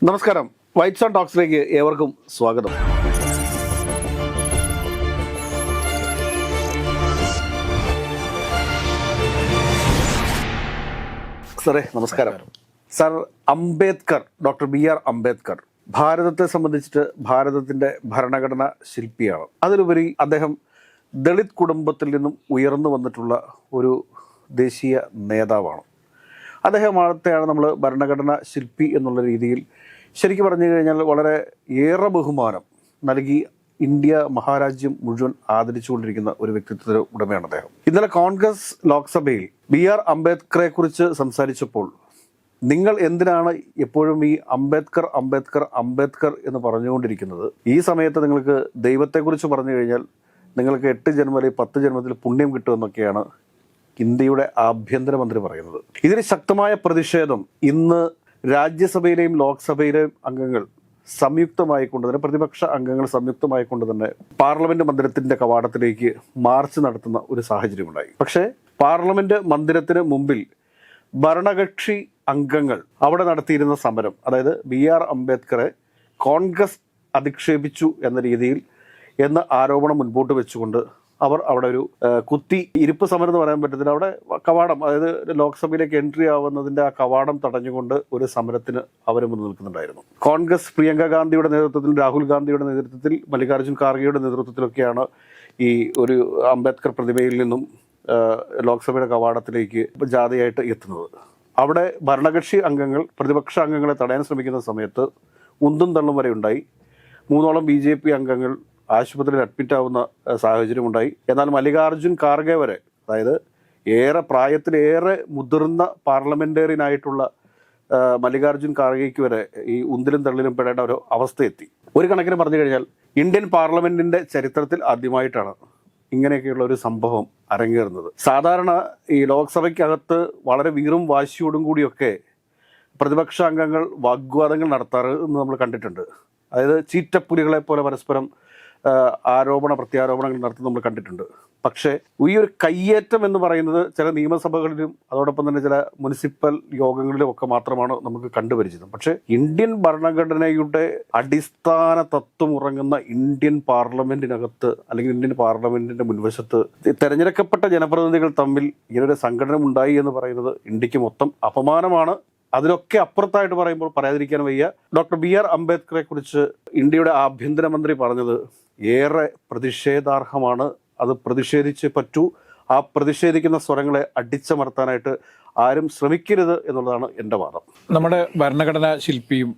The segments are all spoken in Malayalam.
നമസ്കാരം. വൈറ്റ് സോൺ ടോക്സിലേക്ക് ഏവർക്കും സ്വാഗതം. സാറേ നമസ്കാരം. Sir, Ambedkar, doctor BR Ambedkar ഭാരതത്തെ സംബന്ധിച്ചിട്ട് ഭാരതത്തിൻ്റെ ഭരണഘടനാ ശില്പിയാണ്. അതിലുപരി അദ്ദേഹം ദളിത് കുടുംബത്തിൽ നിന്നും ഉയർന്നു വന്നിട്ടുള്ള ഒരു ദേശീയ നേതാവാണ്. അദ്ദേഹത്തെയാണ് നമ്മൾ ഭരണഘടനാ ശില്പി എന്നുള്ള രീതിയിൽ ശരിക്കും പറഞ്ഞു കഴിഞ്ഞാൽ വളരെ ഏറെ ബഹുമാനം നൽകി ഇന്ത്യ മഹാരാജ്യം മുഴുവൻ ആദരിച്ചുകൊണ്ടിരിക്കുന്ന ഒരു വ്യക്തിത്വത്തിന് ഉടമയാണ് അദ്ദേഹം. ഇന്നലെ കോൺഗ്രസ് ലോക്സഭയിൽ BR അംബേദ്കറെ കുറിച്ച് സംസാരിച്ചപ്പോൾ നിങ്ങൾ എന്തിനാണ് എപ്പോഴും ഈ അംബേദ്കർ അംബേദ്കർ അംബേദ്കർ എന്ന് പറഞ്ഞുകൊണ്ടിരിക്കുന്നത്? ഈ സമയത്ത് നിങ്ങൾക്ക് ദൈവത്തെക്കുറിച്ച് പറഞ്ഞു കഴിഞ്ഞാൽ നിങ്ങൾക്ക് 8 ജന്മം അല്ലെങ്കിൽ 10 ജന്മത്തിൽ പുണ്യം കിട്ടുമെന്നൊക്കെയാണ് ഇന്ത്യയുടെ ആഭ്യന്തരമന്ത്രി പറയുന്നത്. ഇതിന് ശക്തമായ പ്രതിഷേധം ഇന്ന് രാജ്യസഭയിലെയും ലോക്സഭയിലെയും അംഗങ്ങൾ സംയുക്തമായിക്കൊണ്ട് തന്നെ, പ്രതിപക്ഷ അംഗങ്ങൾ സംയുക്തമായിക്കൊണ്ട് തന്നെ പാർലമെന്റ് മന്ദിരത്തിന്റെ കവാടത്തിലേക്ക് മാർച്ച് നടത്തുന്ന ഒരു സാഹചര്യമുണ്ടായി. പക്ഷേ പാർലമെന്റ് മന്ദിരത്തിന് മുമ്പിൽ ഭരണകക്ഷി അംഗങ്ങൾ അവിടെ നടത്തിയിരുന്ന സമരം, അതായത് BR അംബേദ്കറെ കോൺഗ്രസ് അധിക്ഷേപിച്ചു എന്ന രീതിയിൽ എന്ന ആരോപണം മുൻപോട്ട് വെച്ചുകൊണ്ട് അവർ അവിടെ ഒരു കുത്തി ഇരിപ്പ് സമരം എന്ന് പറയാൻ പറ്റത്തില്ല, അവിടെ കവാടം, അതായത് ലോക്സഭയിലേക്ക് എൻട്രി ആവുന്നതിൻ്റെ ആ കവാടം തടഞ്ഞുകൊണ്ട് ഒരു സമരത്തിന് അവർ മുന്നിൽ നിൽക്കുന്നുണ്ടായിരുന്നു. കോൺഗ്രസ് പ്രിയങ്ക ഗാന്ധിയുടെ നേതൃത്വത്തിൽ, രാഹുൽ ഗാന്ധിയുടെ നേതൃത്വത്തിൽ, മല്ലികാർജ്ജുൻ ഖാർഗെയുടെ നേതൃത്വത്തിലൊക്കെയാണ് ഈ ഒരു അംബേദ്കർ പ്രതിമയിൽ നിന്നും ലോക്സഭയുടെ കവാടത്തിലേക്ക് ജാഥയായിട്ട് എത്തുന്നത്. അവിടെ ഭരണകക്ഷി അംഗങ്ങൾ പ്രതിപക്ഷ അംഗങ്ങളെ തടയാൻ ശ്രമിക്കുന്ന സമയത്ത് ഉന്തും തള്ളും വരെ ഉണ്ടായി. 3ഓളം BJP അംഗങ്ങൾ ആശുപത്രിയിൽ അഡ്മിറ്റ് ആവുന്ന സാഹചര്യമുണ്ടായി. എന്നാൽ മല്ലികാർജ്ജുൻ ഖാർഗെ വരെ, അതായത് പ്രായത്തിലേറെ മുതിർന്ന പാർലമെന്റേറിയനായിട്ടുള്ള മല്ലികാർജ്ജുൻ ഖാർഗെയ്ക്ക് വരെ ഈ ഉന്തിലും തള്ളിലും പെടേണ്ട ഒരു അവസ്ഥയെത്തി. ഒരു കണക്കിന് പറഞ്ഞു കഴിഞ്ഞാൽ ഇന്ത്യൻ പാർലമെന്റിന്റെ ചരിത്രത്തിൽ ആദ്യമായിട്ടാണ് ഇങ്ങനെയൊക്കെയുള്ള ഒരു സംഭവം അരങ്ങേറുന്നത്. സാധാരണ ഈ ലോക്സഭയ്ക്കകത്ത് വളരെ വീറും വാശിയോടും കൂടിയൊക്കെ പ്രതിപക്ഷ അംഗങ്ങൾ വാഗ്വാദങ്ങൾ നടത്താറ് എന്ന് നമ്മൾ കണ്ടിട്ടുണ്ട്. അതായത് ചീറ്റപ്പുലികളെ പോലെ പരസ്പരം ആരോപണ പ്രത്യാരോപണങ്ങൾ നടത്തുന്നത് നമ്മൾ കണ്ടിട്ടുണ്ട്. പക്ഷേ ഈ ഒരു കയ്യേറ്റം എന്ന് പറയുന്നത് ചില നിയമസഭകളിലും അതോടൊപ്പം തന്നെ ചില മുനിസിപ്പൽ യോഗങ്ങളിലും ഒക്കെ മാത്രമാണ് നമുക്ക് കണ്ടുപരിചിതം. പക്ഷേ ഇന്ത്യൻ ഭരണഘടനയുടെ അടിസ്ഥാന തത്വം ഉറങ്ങുന്ന ഇന്ത്യൻ പാർലമെന്റിനകത്ത് അല്ലെങ്കിൽ ഇന്ത്യൻ പാർലമെന്റിന്റെ മുൻവശത്ത് തെരഞ്ഞെടുക്കപ്പെട്ട ജനപ്രതിനിധികൾ തമ്മിൽ ഇങ്ങനൊരു സംഘടന ഉണ്ടായി എന്ന് പറയുന്നത് ഇന്ത്യക്ക് മൊത്തം അപമാനമാണ്. അതിലൊക്കെ അപ്പുറത്തായിട്ട് പറയുമ്പോൾ പറയാതിരിക്കാൻ വയ്യ, ഡോക്ടർ BR അംബേദ്കറെ കുറിച്ച് ഇന്ത്യയുടെ ആഭ്യന്തരമന്ത്രി പറഞ്ഞത് ഏറെ പ്രതിഷേധാർഹമാണ്. അത് പ്രതിഷേധിച്ച് പറ്റൂ. ആ പ്രതിഷേധിക്കുന്ന സ്വരങ്ങളെ അടിച്ചമർത്താനായിട്ട് ആരും ശ്രമിക്കരുത് എന്നുള്ളതാണ് എൻ്റെ വാദം. നമ്മുടെ ഭരണഘടനാ ശില്പിയും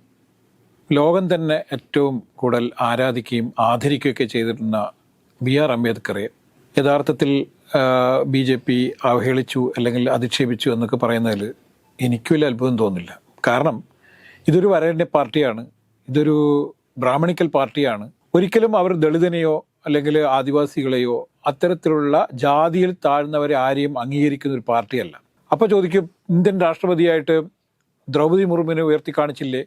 ലോകം തന്നെ ഏറ്റവും കൂടുതൽ ആരാധിക്കുകയും ആദരിക്കുകയൊക്കെ ചെയ്തിരുന്ന BR അംബേദ്കറെ യഥാർത്ഥത്തിൽ BJP അവഹേളിച്ചു അല്ലെങ്കിൽ അധിക്ഷേപിച്ചു എന്നൊക്കെ പറയുന്നതിൽ എനിക്ക് വലിയ അത്ഭുതം തോന്നില്ല. കാരണം ഇതൊരു വരേണ്യ പാർട്ടിയാണ്, ഇതൊരു ബ്രാഹ്മണിക്കൽ പാർട്ടിയാണ്. ഒരിക്കലും അവർ ദളിതനെയോ അല്ലെങ്കിൽ ആദിവാസികളെയോ അത്തരത്തിലുള്ള ജാതിയിൽ താഴ്ന്നവരെ ആരെയും അംഗീകരിക്കുന്ന ഒരു പാർട്ടിയല്ല. അപ്പോൾ ചോദിക്കും, ഇന്ത്യൻ രാഷ്ട്രപതിയായിട്ട് ദ്രൗപദി മുർമുവിനെ ഉയർത്തി കാണിച്ചില്ലേ?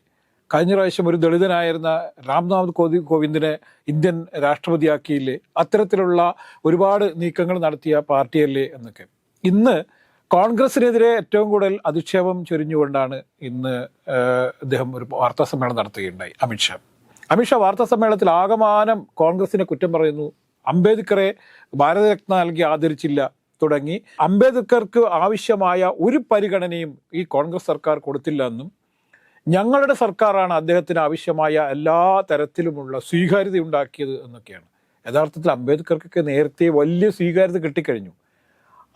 കഴിഞ്ഞ പ്രാവശ്യം ഒരു ദളിതനായിരുന്ന രാംനാഥ് കോവിന്ദിനെ ഇന്ത്യൻ രാഷ്ട്രപതിയാക്കിയില്ലേ? അത്തരത്തിലുള്ള ഒരുപാട് നീക്കങ്ങൾ നടത്തിയ പാർട്ടിയല്ലേ എന്നൊക്കെ. ഇന്ന് കോൺഗ്രസിനെതിരെ ഏറ്റവും കൂടുതൽ അധിക്ഷേപം ചൊരിഞ്ഞുകൊണ്ടാണ് ഇന്ന് അദ്ദേഹം ഒരു വാർത്താ സമ്മേളനം നടത്തുകയുണ്ടായി. അമിത്ഷാ വാർത്താ സമ്മേളനത്തിൽ ആകമാനം കോൺഗ്രസിനെ കുറ്റം പറയുന്നു. അംബേദ്കറെ ഭാരതരത്ന നൽകി ആദരിച്ചില്ല തുടങ്ങി അംബേദ്കർക്ക് ആവശ്യമായ ഒരു പരിഗണനയും ഈ കോൺഗ്രസ് സർക്കാർ കൊടുത്തില്ല എന്നും, ഞങ്ങളുടെ സർക്കാരാണ് അദ്ദേഹത്തിന് ആവശ്യമായ എല്ലാ തരത്തിലുമുള്ള സ്വീകാര്യത ഉണ്ടാക്കിയത് എന്നൊക്കെയാണ്. യഥാർത്ഥത്തിൽ അംബേദ്കർക്കൊക്കെ നേരത്തെ വലിയ സ്വീകാര്യത കിട്ടിക്കഴിഞ്ഞു,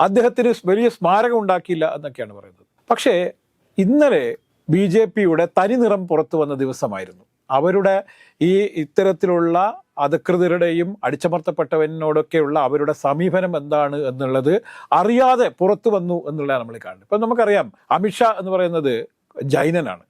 അദ്ദേഹത്തിന് വലിയ സ്മാരകം ഉണ്ടാക്കിയില്ല എന്നൊക്കെയാണ് പറയുന്നത്. പക്ഷേ ഇന്നലെ BJPയുടെ തനിനിറം പുറത്തു വന്ന ദിവസമായിരുന്നു. അവരുടെ ഈ ഇത്തരത്തിലുള്ള അധികൃതരുടെയും അടിച്ചമർത്തപ്പെട്ടവനോടൊക്കെയുള്ള അവരുടെ സമീപനം എന്താണ് എന്നുള്ളത് അറിയാതെ പുറത്തു വന്നു എന്നുള്ളതാണ് നമ്മൾ കാണുന്നത്. ഇപ്പം നമുക്കറിയാം, അമിത്ഷാ എന്ന് പറയുന്നത് ജൈനനാണ്.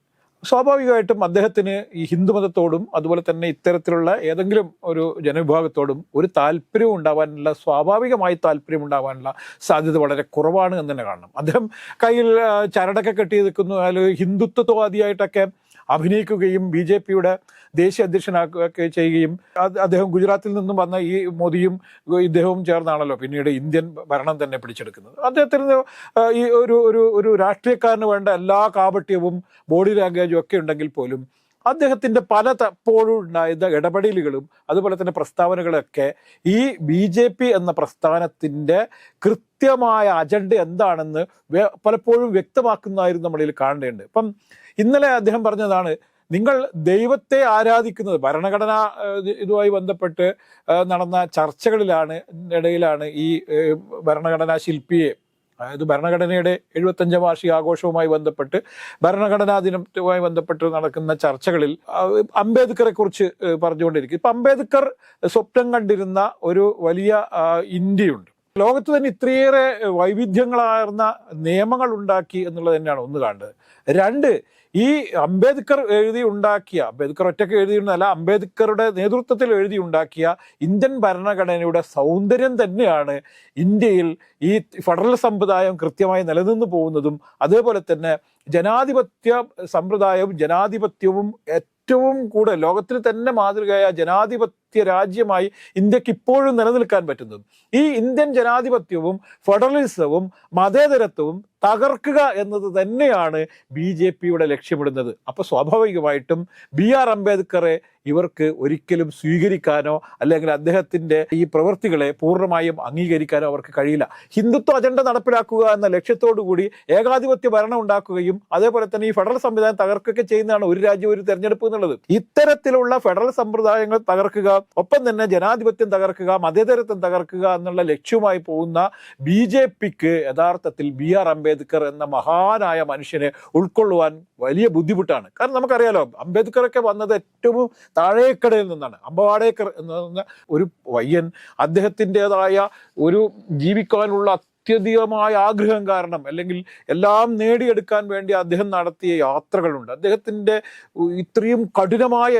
സ്വാഭാവികമായിട്ടും അദ്ദേഹത്തിന് ഈ ഹിന്ദുമതത്തോടും അതുപോലെ തന്നെ ഇത്തരത്തിലുള്ള ഏതെങ്കിലും ഒരു ജനവിഭാഗത്തോടും ഒരു താല്പര്യവും ഉണ്ടാവാനുള്ള, സ്വാഭാവികമായി താല്പര്യം ഉണ്ടാവാനുള്ള സാധ്യത വളരെ കുറവാണ് എന്ന് തന്നെ കാണണം. അദ്ദേഹം കയ്യിൽ ചരടൊക്കെ കെട്ടി നിൽക്കുന്നു, അല്ലെങ്കിൽ ഹിന്ദുത്വവാദിയായിട്ടൊക്കെ അഭിനയിക്കുകയും BJPയുടെ ദേശീയ അധ്യക്ഷനാക്കുകയൊക്കെ ചെയ്യുകയും, അദ്ദേഹം ഗുജറാത്തിൽ നിന്നും വന്ന ഈ മോദിയും ഇദ്ദേഹവും ചേർന്നാണല്ലോ പിന്നീട് ഇന്ത്യൻ ഭരണം തന്നെ പിടിച്ചെടുക്കുന്നത്. അദ്ദേഹത്തിന് ഈ ഒരു രാഷ്ട്രീയക്കാരന് വേണ്ട എല്ലാ കാപട്യവും ബോഡി ലാംഗ്വേജും ഒക്കെ ഉണ്ടെങ്കിൽ പോലും അദ്ദേഹത്തിൻ്റെ പലപ്പോഴും ഉണ്ടായ ഇടപെടലുകളും അതുപോലെ തന്നെ പ്രസ്താവനകളൊക്കെ ഈ BJP എന്ന പ്രസ്ഥാനത്തിൻ്റെ കൃത്യമായ അജണ്ട എന്താണെന്ന് പലപ്പോഴും വ്യക്തമാക്കുന്നതായിരുന്നു നമ്മളിൽ കാണേണ്ടതുണ്ട്. ഇപ്പം ഇന്നലെ അദ്ദേഹം പറഞ്ഞതാണ്, നിങ്ങൾ ദൈവത്തെ ആരാധിക്കുന്നത് ഭരണഘടന ഇതുമായി ബന്ധപ്പെട്ട് നടന്ന ചർച്ചകളിലാണ് ഇടയിലാണ് ഈ ഭരണഘടനാ ശില്പിയെ, അതായത് ഭരണഘടനയുടെ 75 വാർഷിക ആഘോഷവുമായി ബന്ധപ്പെട്ട് ഭരണഘടനാ ദിനവുമായി ബന്ധപ്പെട്ട് നടക്കുന്ന ചർച്ചകളിൽ അംബേദ്കറെ കുറിച്ച് പറഞ്ഞുകൊണ്ടിരിക്കും. ഇപ്പം അംബേദ്കർ സ്വപ്നം കണ്ടിരുന്ന ഒരു വലിയ ഇന്ത്യയുണ്ട്. ലോകത്ത് തന്നെ ഇത്രയേറെ വൈവിധ്യങ്ങളാർന്ന നിയമങ്ങൾ ഉണ്ടാക്കി എന്നുള്ളത് തന്നെയാണ് ഒന്ന് കാണേണ്ടത്. രണ്ട്, ഈ അംബേദ്കർ അംബേദ്കർ ഒറ്റയ്ക്ക് എഴുതിയിരുന്നല്ല, അംബേദ്കറുടെ നേതൃത്വത്തിൽ എഴുതി ഉണ്ടാക്കിയ ഇന്ത്യൻ ഭരണഘടനയുടെ സൗന്ദര്യം തന്നെയാണ് ഇന്ത്യയിൽ ഈ ഫെഡറൽ സമ്പ്രദായം കൃത്യമായി നിലനിന്ന് പോകുന്നതും അതേപോലെ തന്നെ ജനാധിപത്യ സമ്പ്രദായവും ജനാധിപത്യവും ഏറ്റവും കൂടുതൽ ലോകത്തിൽ തന്നെ മാതൃകയായ ജനാധിപത്യ രാജ്യമായി ഇന്ത്യക്ക് ഇപ്പോഴും നിലനിൽക്കാൻ പറ്റുന്നതും. ഈ ഇന്ത്യൻ ജനാധിപത്യവും ഫെഡറലിസവും മതേതരത്വവും തകർക്കുക എന്നത് തന്നെയാണ് BJPയുടെ ലക്ഷ്യമിടുന്നത്. അപ്പോൾ സ്വാഭാവികമായിട്ടും BR അംബേദ്കറെ ഇവർക്ക് ഒരിക്കലും സ്വീകരിക്കാനോ അല്ലെങ്കിൽ അദ്ദേഹത്തിൻ്റെ ഈ പ്രവൃത്തികളെ പൂർണ്ണമായും അംഗീകരിക്കാനോ അവർക്ക് കഴിയില്ല. ഹിന്ദുത്വ അജണ്ട നടപ്പിലാക്കുക എന്ന ലക്ഷ്യത്തോടു കൂടി ഏകാധിപത്യ ഭരണം ഉണ്ടാക്കുകയും അതേപോലെ തന്നെ ഈ ഫെഡറൽ സംവിധാനം തകർക്കുകയൊക്കെ ചെയ്യുന്നതാണ് ഒരു രാജ്യം ഒരു തെരഞ്ഞെടുപ്പ് എന്നുള്ളത്. ഇത്തരത്തിലുള്ള ഫെഡറൽ സമ്പ്രദായങ്ങൾ തകർക്കുക, ഒപ്പം തന്നെ ജനാധിപത്യം തകർക്കുക, മതേതരത്വം തകർക്കുക എന്നുള്ള ലക്ഷ്യമായി പോകുന്ന BJPക്ക് യഥാർത്ഥത്തിൽ BR അംബേദ്കർ എന്ന മഹാനായ മനുഷ്യനെ ഉൾക്കൊള്ളുവാൻ വലിയ ബുദ്ധിമുട്ടാണ്. കാരണം നമുക്കറിയാലോ, അംബേദ്കറൊക്കെ വന്നത് ഏറ്റവും താഴേക്കടയിൽ നിന്നാണ്. അംബവാഡേക്കർ എന്ന ഒരു പയ്യൻ അദ്ദേഹത്തിൻ്റെതായ ഒരു ജീവിക്കാനുള്ള അത്യധികമായ ആഗ്രഹം കാരണം അല്ലെങ്കിൽ എല്ലാം നേടിയെടുക്കാൻ വേണ്ടി അദ്ദേഹം നടത്തിയ യാത്രകളുണ്ട്. അദ്ദേഹത്തിൻ്റെ ഇത്രയും കഠിനമായ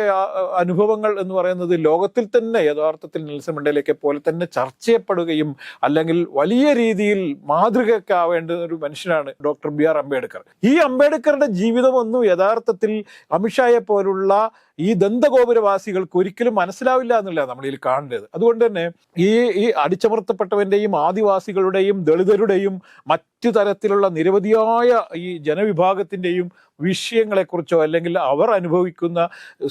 അനുഭവങ്ങൾ എന്ന് പറയുന്നത് ലോകത്തിൽ തന്നെ യഥാർത്ഥത്തിൽ നെൽസൺ മണ്ടേലയെ പോലെ തന്നെ ചർച്ച ചെയ്യപ്പെടുകയും അല്ലെങ്കിൽ വലിയ രീതിയിൽ മാതൃകയൊക്കെ ആവേണ്ട ഒരു മനുഷ്യനാണ് ഡോക്ടർ BR അംബേദ്കർ. ഈ അംബേദ്കറുടെ ജീവിതമൊന്നും യഥാർത്ഥത്തിൽ അമിത്ഷായെ പോലുള്ള ഈ ദന്തഗോപുരവാസികൾക്ക് ഒരിക്കലും മനസ്സിലാവില്ല എന്നുള്ള നമ്മളിൽ കാണേണ്ടത്. അതുകൊണ്ട് തന്നെ ഈ അടിച്ചമർത്തപ്പെട്ടവൻ്റെയും ആദിവാസികളുടെയും ദളിതരുടെയും മറ്റു തരത്തിലുള്ള നിരവധിയായ ഈ ജനവിഭാഗത്തിൻ്റെയും വിഷയങ്ങളെക്കുറിച്ചോ അല്ലെങ്കിൽ അവർ അനുഭവിക്കുന്ന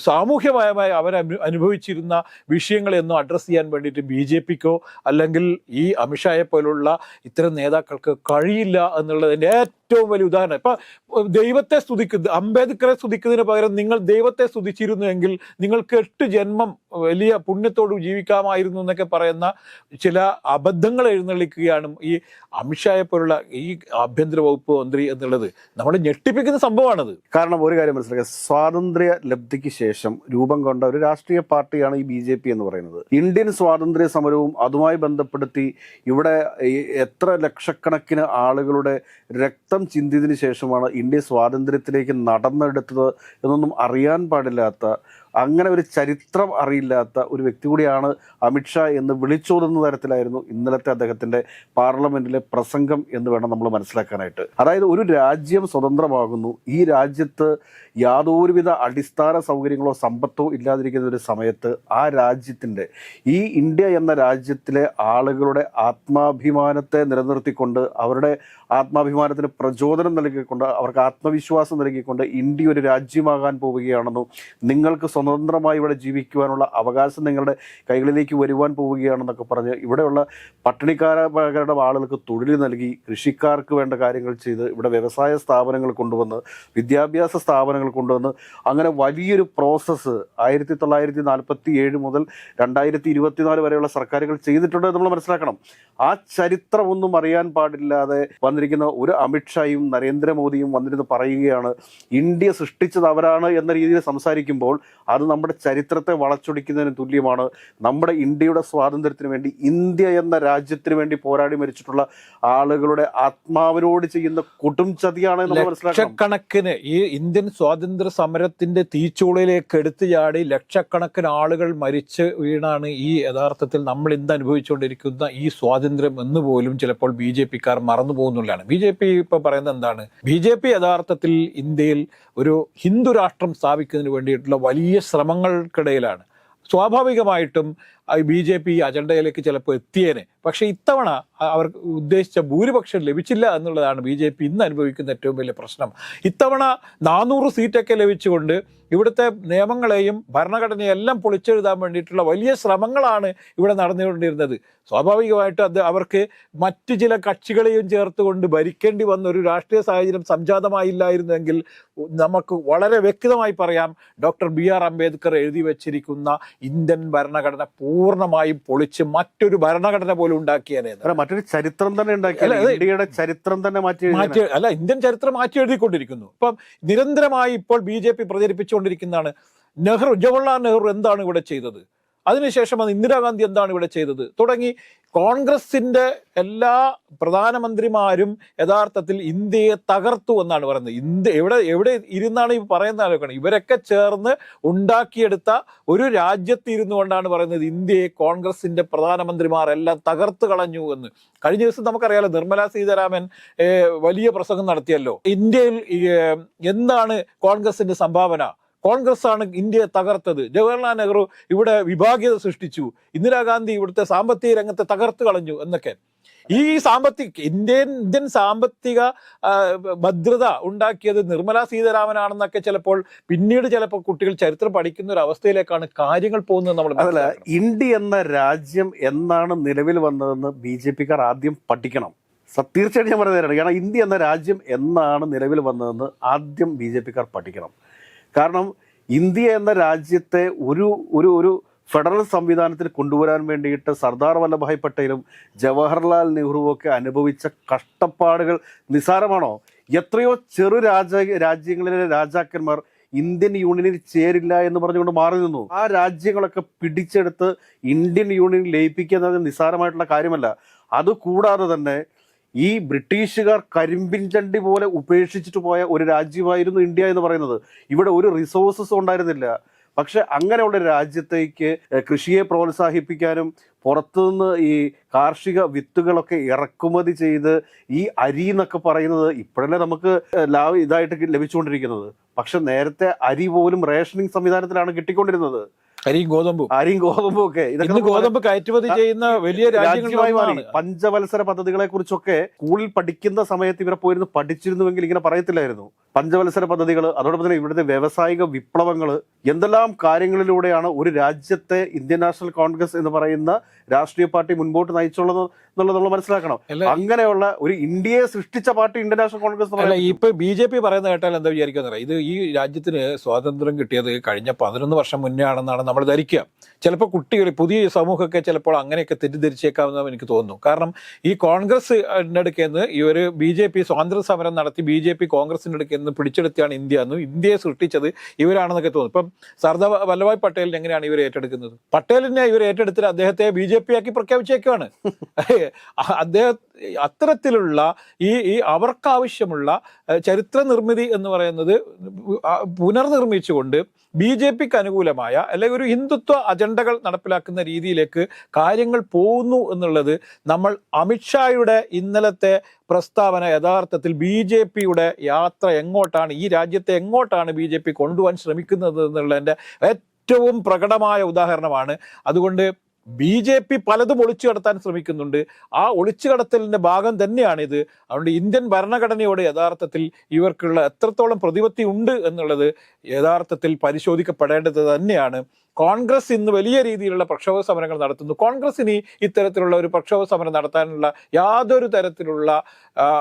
സാമൂഹ്യമായ അവർ അനുഭവിച്ചിരുന്ന വിഷയങ്ങളെയൊന്നും അഡ്രസ്സ് ചെയ്യാൻ വേണ്ടിയിട്ട് BJPക്കോ അല്ലെങ്കിൽ ഈ അമിത്ഷായെ പോലുള്ള ഇത്തരം നേതാക്കൾക്ക് കഴിയില്ല എന്നുള്ളതിൻ്റെ ഏറ്റവും വലിയ ഉദാഹരണം. ഇപ്പം ദൈവത്തെ അംബേദ്കറെ സ്തുതിക്കുന്നതിന് പകരം നിങ്ങൾ ദൈവത്തെ സ്തുതിച്ചിരുന്നുവെങ്കിൽ നിങ്ങൾക്ക് 8 ജന്മം വലിയ പുണ്യത്തോട് ജീവിക്കാമായിരുന്നു എന്നൊക്കെ പറയുന്ന ചില അബദ്ധങ്ങൾ എഴുന്നള്ളിക്കുകയാണ് ഈ അമിത്ഷായെ പോലുള്ള ഈ ആഭ്യന്തര വകുപ്പ് മന്ത്രി എന്നുള്ളത്. നമ്മളെ ഞെട്ടിപ്പിക്കുന്ന സംഭവമാണത്. കാരണം ഒരു കാര്യം മനസ്സിലാക്കുക, സ്വാതന്ത്ര്യ ലബ്ധിക്ക് ശേഷം രൂപം കൊണ്ട ഒരു രാഷ്ട്രീയ പാർട്ടിയാണ് ഈ BJP എന്ന് പറയുന്നത്. ഇന്ത്യൻ സ്വാതന്ത്ര്യ സമരവും അതുമായി ബന്ധപ്പെടുത്തി ഇവിടെ എത്ര ലക്ഷക്കണക്കിന് ആളുകളുടെ രക്തം ചിന്തിയതിനു ശേഷമാണ് ഇന്ത്യ സ്വാതന്ത്ര്യത്തിലേക്ക് നടന്നെടുത്തത് എന്നൊന്നും അറിയാൻ പാടില്ലാത്ത, അങ്ങനെ ഒരു ചരിത്രം അറിയില്ലാത്ത ഒരു വ്യക്തി കൂടിയാണ് അമിത്ഷാ എന്ന് വിളിച്ചോതുന്ന തരത്തിലായിരുന്നു ഇന്നലത്തെ അദ്ദേഹത്തിൻ്റെ പാർലമെന്റിലെ പ്രസംഗം എന്ന് വേണം നമ്മൾ മനസ്സിലാക്കാനായിട്ട്. അതായത് ഒരു രാജ്യം സ്വതന്ത്രമാകുന്നു, ഈ രാജ്യത്ത് യാതൊരുവിധ അടിസ്ഥാന സൗകര്യങ്ങളോ സമ്പത്തോ ഇല്ലാതിരിക്കുന്ന ഒരു സമയത്ത് ആ രാജ്യത്തിൻ്റെ, ഈ ഇന്ത്യ എന്ന രാജ്യത്തിലെ ആളുകളുടെ ആത്മാഭിമാനത്തെ നിലനിർത്തിക്കൊണ്ട് അവരുടെ ആത്മാഭിമാനത്തിന് പ്രചോദനം നൽകിക്കൊണ്ട് അവർക്ക് ആത്മവിശ്വാസം നൽകിക്കൊണ്ട് ഇന്ത്യ ഒരു രാജ്യമാകാൻ പോവുകയാണെന്നും നിങ്ങൾക്ക് സ്വതന്ത്രമായി ഇവിടെ ജീവിക്കുവാനുള്ള അവകാശം നിങ്ങളുടെ കൈകളിലേക്ക് വരുവാൻ പോവുകയാണെന്നൊക്കെ പറഞ്ഞ് ഇവിടെയുള്ള പട്ടിണിക്കാരുടെ ആളുകൾക്ക് തൊഴിൽ നൽകി, കൃഷിക്കാർക്ക് വേണ്ട കാര്യങ്ങൾ ചെയ്ത്, ഇവിടെ വ്യവസായ സ്ഥാപനങ്ങൾ കൊണ്ടുവന്ന്, വിദ്യാഭ്യാസ സ്ഥാപനങ്ങൾ കൊണ്ടുവന്ന് അങ്ങനെ വലിയൊരു പ്രോസസ്സ് 1947 മുതൽ 2024 വരെയുള്ള സർക്കാരുകൾ ചെയ്തിട്ടുണ്ട് നമ്മൾ മനസ്സിലാക്കണം. ആ ചരിത്രമൊന്നും അറിയാൻ പാടില്ലാതെ വന്നിരിക്കുന്ന ഒരു അമിത്ഷായും നരേന്ദ്രമോദിയും വന്നിരുന്ന് പറയുകയാണ് ഇന്ത്യ സൃഷ്ടിച്ചത് അവരാണ് എന്ന രീതിയിൽ സംസാരിക്കുമ്പോൾ അത് നമ്മുടെ ചരിത്രത്തെ വളച്ചൊടിക്കുന്നതിന് തുല്യമാണ്. നമ്മുടെ ഇന്ത്യയുടെ സ്വാതന്ത്ര്യത്തിന് വേണ്ടി, ഇന്ത്യ എന്ന രാജ്യത്തിന് വേണ്ടി പോരാടി മരിച്ചിട്ടുള്ള ആളുകളുടെ ആത്മാവിനോട് ചെയ്യുന്ന കൊടും ചതിയാണ് നമ്മൾ മനസ്സിലാക്കണം. ലക്ഷക്കണക്കിന് ഈ ഇന്ത്യൻ സ്വാതന്ത്ര്യ സമരത്തിന്റെ തീച്ചൂളയിലേക്ക് എടുത്തു ചാടി ലക്ഷക്കണക്കിന് ആളുകൾ മരിച്ച് വീണാണ് ഈ യഥാർത്ഥത്തിൽ നമ്മൾ ഇന്ന് അനുഭവിച്ചുകൊണ്ടിരിക്കുന്ന ഈ സ്വാതന്ത്ര്യം എന്ന് പോലും ചിലപ്പോൾ BJPക്കാർ മറന്നു പോകുന്നുള്ളതാണ്. BJP ഇപ്പൊ പറയുന്നത് എന്താണ്? BJP യഥാർത്ഥത്തിൽ ഇന്ത്യയിൽ ഒരു ഹിന്ദു രാഷ്ട്രം സ്ഥാപിക്കുന്നതിന് വേണ്ടിയിട്ടുള്ള വലിയ ശ്രമങ്ങൾക്കിടയിലാണ്. സ്വാഭാവികമായിട്ടും BJP ഈ അജണ്ടയിലേക്ക് ചിലപ്പോൾ എത്തിയേനെ. പക്ഷേ ഇത്തവണ അവർക്ക് ഉദ്ദേശിച്ച ഭൂരിപക്ഷം ലഭിച്ചില്ല എന്നുള്ളതാണ് BJP ഇന്ന് അനുഭവിക്കുന്ന ഏറ്റവും വലിയ പ്രശ്നം. ഇത്തവണ 400 സീറ്റൊക്കെ ലഭിച്ചുകൊണ്ട് ഇവിടുത്തെ നിയമങ്ങളെയും ഭരണഘടനയെയും എല്ലാം പൊളിച്ചെഴുതാൻ വേണ്ടിയിട്ടുള്ള വലിയ ശ്രമങ്ങളാണ് ഇവിടെ നടന്നുകൊണ്ടിരുന്നത്. സ്വാഭാവികമായിട്ടും അവർക്ക് മറ്റു ചില കക്ഷികളെയും ചേർത്തുകൊണ്ട് ഭരിക്കേണ്ടി വന്ന ഒരു രാഷ്ട്രീയ സാഹചര്യം സംജാതമായില്ലായിരുന്നെങ്കിൽ നമുക്ക് വളരെ വ്യക്തമായി പറയാം, ഡോക്ടർ BR അംബേദ്കർ എഴുതി വെച്ചിരിക്കുന്ന ഇന്ത്യൻ ഭരണഘടന പൂർണ്ണമായും പൊളിച്ച് മറ്റൊരു ഭരണഘടന പോലും ഉണ്ടാക്കിയേനെ. മറ്റൊരു ചരിത്രം തന്നെ ഇന്ത്യയുടെ ചരിത്രം തന്നെ മാറ്റി ഇന്ത്യൻ ചരിത്രം മാറ്റി എഴുതിക്കൊണ്ടിരിക്കുന്നു. ഇപ്പം നിരന്തരമായി ഇപ്പോൾ BJP പ്രചരിപ്പിച്ചുകൊണ്ടിരിക്കുന്നതാണ് ജവഹർലാൽ നെഹ്റു എന്താണ് ഇവിടെ ചെയ്തത്, അതിനുശേഷം അത് ഇന്ദിരാഗാന്ധി എന്താണ് ഇവിടെ ചെയ്തത് തുടങ്ങി കോൺഗ്രസിന്റെ എല്ലാ പ്രധാനമന്ത്രിമാരും യഥാർത്ഥത്തിൽ ഇന്ത്യയെ തകർത്തു എന്നാണ് പറയുന്നത്. ഇന്ത്യ എവിടെ ഇരുന്നാണ് ഈ പറയുന്ന ആലോചിക്കണം. ഇവരൊക്കെ ചേർന്ന് ഉണ്ടാക്കിയെടുത്ത ഒരു രാജ്യത്ത് ഇരുന്നു കൊണ്ടാണ് പറയുന്നത് ഇന്ത്യയെ കോൺഗ്രസിന്റെ പ്രധാനമന്ത്രിമാരെല്ലാം തകർത്ത് കളഞ്ഞു എന്ന്. കഴിഞ്ഞ ദിവസം നമുക്കറിയാലോ, നിർമ്മലാ സീതാരാമൻ വലിയ പ്രസംഗം നടത്തിയല്ലോ. ഇന്ത്യയിൽ എന്താണ് കോൺഗ്രസിന്റെ സംഭാവന, കോൺഗ്രസ് ആണ് ഇന്ത്യയെ തകർത്തത്, ജവഹർലാൽ നെഹ്റു ഇവിടെ വിഭാഗീയത സൃഷ്ടിച്ചു, ഇന്ദിരാഗാന്ധി ഇവിടുത്തെ സാമ്പത്തിക രംഗത്തെ തകർത്ത് കളഞ്ഞു എന്നൊക്കെ. ഈ ഇന്ത്യൻ സാമ്പത്തിക ഭദ്രത ഉണ്ടാക്കിയത് നിർമ്മലാ സീതാരാമനാണെന്നൊക്കെ പിന്നീട് കുട്ടികൾ ചരിത്രം പഠിക്കുന്ന ഒരു അവസ്ഥയിലേക്കാണ് കാര്യങ്ങൾ പോകുന്നത്. നമ്മൾ ഇന്ത്യ എന്ന രാജ്യം എന്നാണ് നിലവിൽ വന്നതെന്ന് BJPക്കാർ ആദ്യം പഠിക്കണം. തീർച്ചയായിട്ടും ഞാൻ പറയുന്നതാണ്. കാരണം ഇന്ത്യ എന്ന രാജ്യം എന്നാണ് നിലവിൽ വന്നതെന്ന് ആദ്യം BJPക്കാർ പഠിക്കണം. കാരണം ഇന്ത്യ എന്ന രാജ്യത്തെ ഒരു ഫെഡറൽ സംവിധാനത്തിൽ കൊണ്ടുവരാൻ വേണ്ടിയിട്ട് സർദാർ വല്ലഭായ് പട്ടേലും ജവഹർലാൽ നെഹ്റുവും ഒക്കെ അനുഭവിച്ച കഷ്ടപ്പാടുകൾ നിസ്സാരമാണോ? എത്രയോ ചെറു രാജ്യങ്ങളിലെ രാജാക്കന്മാർ ഇന്ത്യൻ യൂണിയനിൽ ചേരില്ല എന്ന് പറഞ്ഞുകൊണ്ട് മാറി നിന്നു. ആ രാജ്യങ്ങളൊക്കെ പിടിച്ചെടുത്ത് ഇന്ത്യൻ യൂണിയനിൽ ലയിപ്പിക്കുക എന്നത് നിസ്സാരമായിട്ടുള്ള കാര്യമല്ല. അതുകൂടാതെ തന്നെ ഈ ബ്രിട്ടീഷുകാർ കരിമ്പിൻ ചണ്ടി പോലെ ഉപേക്ഷിച്ചിട്ട് പോയ ഒരു രാജ്യമായിരുന്നു ഇന്ത്യ എന്ന് പറയുന്നത്. ഇവിടെ ഒരു റിസോഴ്സസ് ഉണ്ടായിരുന്നില്ല. പക്ഷെ അങ്ങനെയുള്ള രാജ്യത്തേക്ക് കൃഷിയെ പ്രോത്സാഹിപ്പിക്കാനും പുറത്തുനിന്ന് ഈ കാർഷിക വിത്തുകളൊക്കെ ഇറക്കുമതി ചെയ്ത് ഈ അരി എന്നൊക്കെ പറയുന്നത് ഇപ്പോഴല്ലേ നമുക്ക് ഇതായിട്ട് ലഭിച്ചുകൊണ്ടിരിക്കുന്നത്. പക്ഷെ നേരത്തെ അരി പോലും റേഷനിങ് സംവിധാനത്തിലാണ് കിട്ടിക്കൊണ്ടിരുന്നത്. അരിയും ഗോതമ്പും ഒക്കെ ഗോതമ്പ് കയറ്റുമതി ചെയ്യുന്ന വലിയ രാജ്യമായി മാറി. പഞ്ചവത്സര പദ്ധതികളെ കുറിച്ചൊക്കെ സ്കൂളിൽ പഠിക്കുന്ന സമയത്ത് ഇവരെ പോയിരുന്നു പഠിച്ചിരുന്നുവെങ്കിൽ ഇങ്ങനെ പറയത്തില്ലായിരുന്നു. പഞ്ചവത്സര പദ്ധതികൾ, അതോടൊപ്പം തന്നെ ഇവിടുത്തെ വ്യാവസായിക വിപ്ലവങ്ങൾ, എന്തെല്ലാം കാര്യങ്ങളിലൂടെയാണ് ഒരു രാജ്യത്തെ ഇന്ത്യൻ നാഷണൽ കോൺഗ്രസ് എന്ന് പറയുന്ന രാഷ്ട്രീയ പാർട്ടി മുൻപോട്ട് നയിച്ചുള്ളത് എന്നുള്ളത് നമ്മൾ മനസ്സിലാക്കണം. അങ്ങനെയുള്ള ഒരു ഇന്ത്യയെ സൃഷ്ടിച്ച പാർട്ടി ഇന്ത്യൻ നാഷണൽ കോൺഗ്രസ്. ഇപ്പൊ BJP പറയുന്ന കേട്ടാൽ എന്താ വിചാരിക്കുക, ഇത് ഈ രാജ്യത്തിന് സ്വാതന്ത്ര്യം കിട്ടിയത് കഴിഞ്ഞ 11 വർഷം മുന്നേ ആണെന്നാണ് നമ്മൾ ധരിക്കുക. ചിലപ്പോൾ കുട്ടികൾ, പുതിയ സമൂഹമൊക്കെ ചിലപ്പോൾ അങ്ങനെയൊക്കെ തെറ്റിദ്ധരിച്ചേക്കാമെന്ന് എനിക്ക് തോന്നുന്നു. കാരണം ഈ കോൺഗ്രസിന്റെ അടുക്കെന്ന് ഇവര് BJP സ്വാതന്ത്ര്യ സമരം നടത്തി BJP കോൺഗ്രസിന്റെ അടുക്കെന്ന് പിടിച്ചെടുത്തിയാണ് ഇന്ത്യ എന്നും ഇന്ത്യയെ സൃഷ്ടിച്ചത് ഇവരാണെന്നൊക്കെ തോന്നുന്നു. ഇപ്പം സർദാർ വല്ലഭായ് പട്ടേലിനെ എങ്ങനെയാണ് ഇവർ ഏറ്റെടുക്കുന്നത്? പട്ടേലിനെ ഇവർ ഏറ്റെടുത്തിട്ട് അദ്ദേഹത്തെ BJP ആക്കി പ്രഖ്യാപിച്ചേക്കാണ്. അദ്ദേഹം അത്തരത്തിലുള്ള ഈ അവർക്കാവശ്യമുള്ള ചരിത്ര നിർമ്മിതി എന്ന് പറയുന്നത് പുനർനിർമ്മിച്ചുകൊണ്ട് BJPക്ക് അനുകൂലമായ അല്ലെങ്കിൽ ഒരു ഹിന്ദുത്വ അജണ്ടകൾ നടപ്പിലാക്കുന്ന രീതിയിലേക്ക് കാര്യങ്ങൾ പോകുന്നു എന്നുള്ളത് നമ്മൾ അമിത്ഷായുടെ ഇന്നലത്തെ പ്രസ്താവന യഥാർത്ഥത്തിൽ BJPയുടെ യാത്ര എങ്ങോട്ടാണ്, ഈ രാജ്യത്തെ എങ്ങോട്ടാണ് BJP കൊണ്ടുപോകാൻ ശ്രമിക്കുന്നത് എന്നുള്ളതിൻ്റെ ഏറ്റവും പ്രകടമായ ഉദാഹരണമാണ്. അതുകൊണ്ട് BJP പലതും ഒളിച്ചു കടത്താൻ ശ്രമിക്കുന്നുണ്ട്. ആ ഒളിച്ചു കടത്തലിന്റെ ഭാഗം തന്നെയാണിത്. അതുകൊണ്ട് ഇന്ത്യൻ ഭരണഘടനയോട് യഥാർത്ഥത്തിൽ ഇവർക്കുള്ള എത്രത്തോളം പ്രതിപത്തി ഉണ്ട് എന്നുള്ളത് യഥാർത്ഥത്തിൽ പരിശോധിക്കപ്പെടേണ്ടത് തന്നെയാണ്. കോൺഗ്രസ് ഇന്ന് വലിയ രീതിയിലുള്ള പ്രക്ഷോഭ സമരങ്ങൾ നടത്തുന്നു. കോൺഗ്രസിന് ഇത്തരത്തിലുള്ള ഒരു പ്രക്ഷോഭ സമരം നടത്താനുള്ള യാതൊരു തരത്തിലുള്ള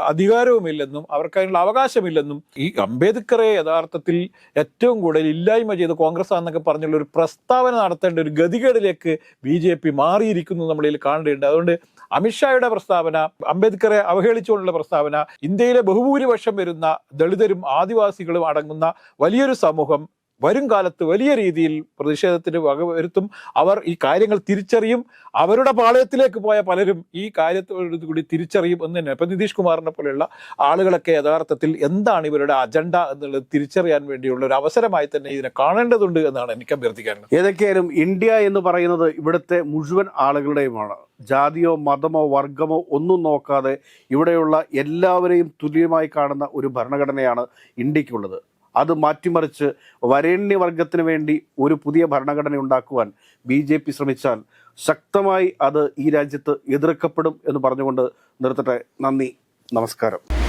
അധികാരവുമില്ലെന്നും അവർക്കതിനുള്ള അവകാശമില്ലെന്നും ഈ അംബേദ്കറെ യഥാർത്ഥത്തിൽ ഏറ്റവും കൂടുതൽ ഇല്ലായ്മ ചെയ്ത് കോൺഗ്രസ് ആണെന്നൊക്കെ പറഞ്ഞുള്ള ഒരു പ്രസ്താവന നടത്തേണ്ട ഒരു ഗതികേടിലേക്ക് BJP മാറിയിരിക്കുന്നു നമ്മളിൽ കാണേണ്ടതുണ്ട്. അതുകൊണ്ട് അമിത്ഷായുടെ പ്രസ്താവന, അംബേദ്കറെ അവഹേളിച്ചുകൊണ്ടുള്ള പ്രസ്താവന, ഇന്ത്യയിലെ ബഹുഭൂരിപക്ഷം വരുന്ന ദളിതരും ആദിവാസികളും അടങ്ങുന്ന വലിയൊരു സമൂഹം വരും കാലത്ത് വലിയ രീതിയിൽ പ്രതിഷേധത്തിന് വകവരുത്തും. അവർ ഈ കാര്യങ്ങൾ തിരിച്ചറിയും. അവരുടെ പാളയത്തിലേക്ക് പോയ പലരും ഈ കാര്യത്തോട് കൂടി തിരിച്ചറിയും എന്ന് തന്നെ. ഇപ്പം നിതീഷ് കുമാറിനെ പോലെയുള്ള ആളുകളൊക്കെ യഥാർത്ഥത്തിൽ എന്താണ് ഇവരുടെ അജണ്ട എന്നുള്ളത് തിരിച്ചറിയാൻ വേണ്ടിയുള്ള ഒരു അവസരമായി തന്നെ ഇതിനെ കാണേണ്ടതുണ്ട് എന്നാണ് എനിക്ക് അഭ്യർത്ഥിക്കാനുള്ളത്. ഏതൊക്കെയായാലും ഇന്ത്യ എന്ന് പറയുന്നത് ഇവിടുത്തെ മുഴുവൻ ആളുകളുടെയുമാണ്. ജാതിയോ മതമോ വർഗമോ ഒന്നും നോക്കാതെ ഇവിടെയുള്ള എല്ലാവരെയും തുല്യമായി കാണുന്ന ഒരു ഭരണഘടനയാണ് ഇന്ത്യക്കുള്ളത്. അത് മാറ്റിമറിച്ച് വരേണ്യവർഗത്തിന് വേണ്ടി ഒരു പുതിയ ഭരണഘടന ഉണ്ടാക്കുവാൻ BJP ശ്രമിച്ചാൽ ശക്തമായി അത് ഈ രാജ്യത്ത് എതിർക്കപ്പെടും എന്ന് പറഞ്ഞുകൊണ്ട് നിർത്തട്ടെ. നന്ദി, നമസ്കാരം.